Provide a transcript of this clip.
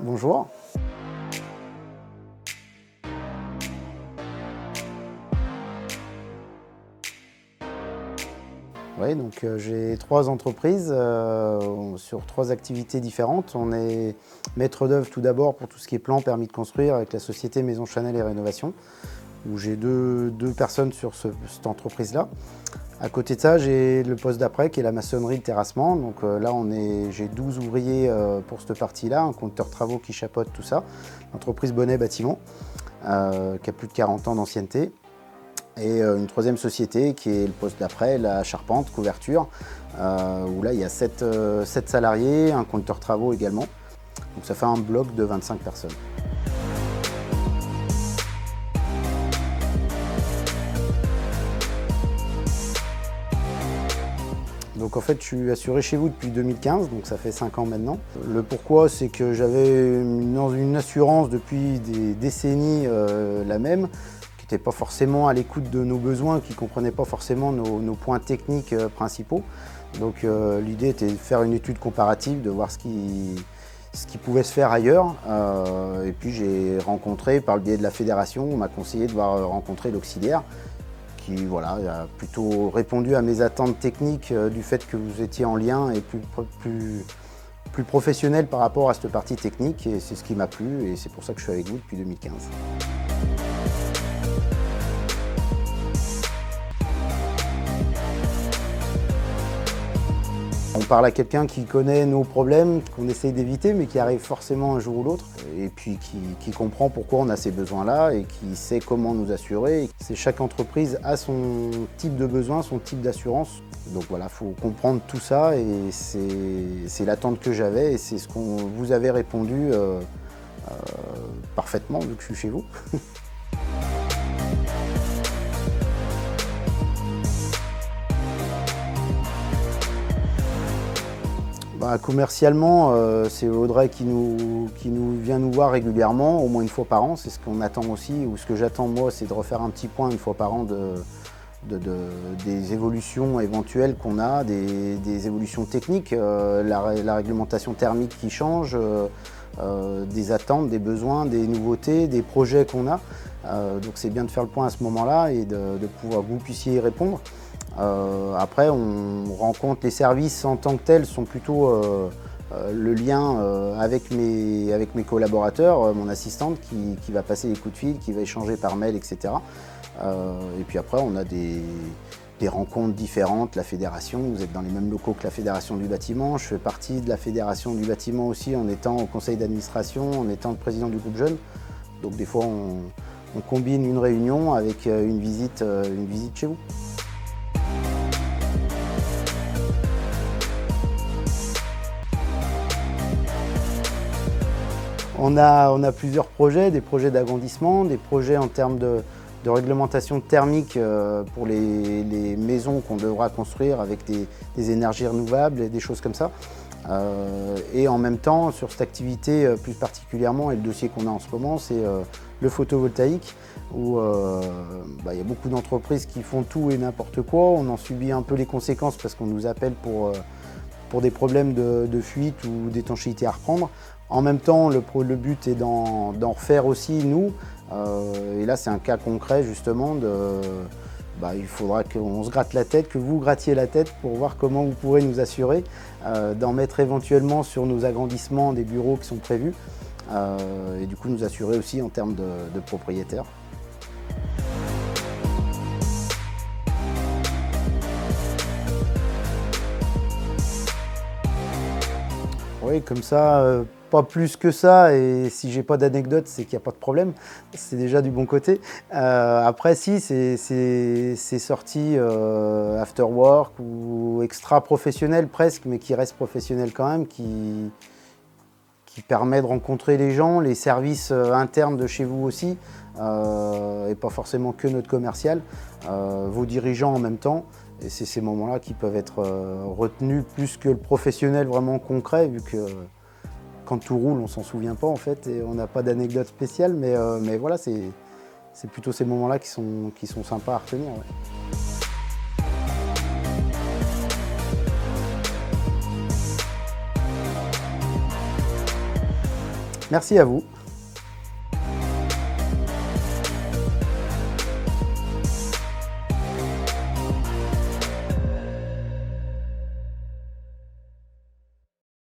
Bonjour. Oui, donc j'ai 3 entreprises sur 3 activités différentes. On est maître d'œuvre tout d'abord pour tout ce qui est plan, permis de construire avec la société Maison Chanel et Rénovation, où j'ai deux personnes sur cette entreprise-là. À côté de ça, j'ai le poste d'après qui est la maçonnerie, le terrassement. Donc là, j'ai 12 ouvriers pour cette partie-là, un conducteur travaux qui chapeaute tout ça. L'entreprise Bonnet Bâtiment, qui a plus de 40 ans d'ancienneté. Et une troisième société qui est le poste d'après, la charpente, couverture, où là il y a 7 salariés, un conducteur travaux également. Donc ça fait un bloc de 25 personnes. Donc en fait je suis assuré chez vous depuis 2015, donc ça fait 5 ans maintenant. Le pourquoi, c'est que j'avais une assurance depuis des décennies la même, qui n'était pas forcément à l'écoute de nos besoins, qui ne comprenait pas forcément nos points techniques principaux. Donc l'idée était de faire une étude comparative, de voir ce qui pouvait se faire ailleurs. Et puis j'ai rencontré, par le biais de la fédération, on m'a conseillé de rencontrer l'auxiliaire, qui voilà, a plutôt répondu à mes attentes techniques du fait que vous étiez en lien et plus professionnel par rapport à cette partie technique. Et c'est ce qui m'a plu et c'est pour ça que je suis avec vous depuis 2015. On parle à quelqu'un qui connaît nos problèmes, qu'on essaye d'éviter, mais qui arrive forcément un jour ou l'autre, et puis qui comprend pourquoi on a ces besoins-là et qui sait comment nous assurer. Chaque entreprise a son type de besoin, son type d'assurance. Donc voilà, il faut comprendre tout ça et c'est l'attente que j'avais et c'est ce qu'on vous avait répondu parfaitement vu que je suis chez vous. Commercialement, c'est Audrey qui nous vient nous voir régulièrement, au moins une fois par an. C'est ce qu'on attend aussi, ou ce que j'attends moi, c'est de refaire un petit point une fois par an des évolutions éventuelles qu'on a, des évolutions techniques, la réglementation thermique qui change, des attentes, des besoins, des nouveautés, des projets qu'on a. Donc c'est bien de faire le point à ce moment-là et de pouvoir que vous puissiez y répondre. Après, on rencontre les services en tant que tels, sont plutôt le lien avec mes collaborateurs, mon assistante qui va passer les coups de fil, qui va échanger par mail, etc. Et puis après, on a des rencontres différentes, la fédération, vous êtes dans les mêmes locaux que la fédération du bâtiment, je fais partie de la fédération du bâtiment aussi en étant au conseil d'administration, en étant le président du groupe jeune. Donc des fois, on combine une réunion avec une visite chez vous. On a plusieurs projets, des projets d'agrandissement, des projets en termes de réglementation thermique pour les maisons qu'on devra construire avec des énergies renouvelables et des choses comme ça. Et en même temps, sur cette activité plus particulièrement, et le dossier qu'on a en ce moment, c'est le photovoltaïque, où il y a beaucoup d'entreprises qui font tout et n'importe quoi. On en subit un peu les conséquences parce qu'on nous appelle pour des problèmes de fuite ou d'étanchéité à reprendre. En même temps, le but est d'en refaire aussi, nous. Et là, c'est un cas concret, justement, il faudra qu'on se gratte la tête, que vous grattiez la tête pour voir comment vous pourrez nous assurer, d'en mettre éventuellement sur nos agrandissements des bureaux qui sont prévus, et du coup nous assurer aussi en termes de propriétaires. Oui, comme ça, pas plus que ça, et si j'ai pas d'anecdote, c'est qu'il n'y a pas de problème, c'est déjà du bon côté. Après, si, c'est sorti after work ou extra professionnel presque, mais qui reste professionnel quand même, qui permet de rencontrer les gens, les services internes de chez vous aussi, et pas forcément que notre commercial, vos dirigeants en même temps. Et c'est ces moments-là qui peuvent être retenus plus que le professionnel vraiment concret, vu que quand tout roule, on s'en souvient pas en fait, et on n'a pas d'anecdote spéciale, mais voilà, c'est plutôt ces moments-là qui sont sympas à retenir. Ouais. Merci à vous.